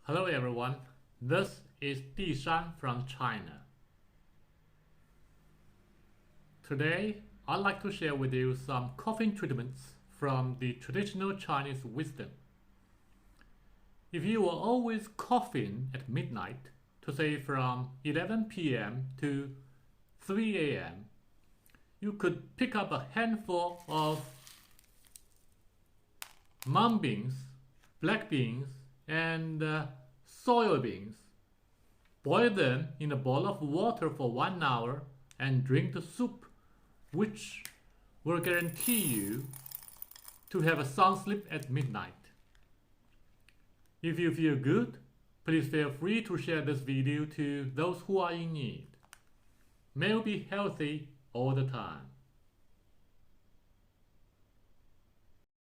Hello everyone, this is Di Shan from China. Today, I'd like to share with you some coughing treatments from the traditional Chinese wisdom. If you are always coughing at midnight, to say from 11 p.m. to 3 a.m., you could pick up a handful of mung beans, black beans, and soybeans. Boil them in a bowl of water for 1 hour and drink the soup, which will guarantee you to have a sound sleep at midnight. If you feel good, please feel free to share this video to those who are in need. May you be healthy all the time.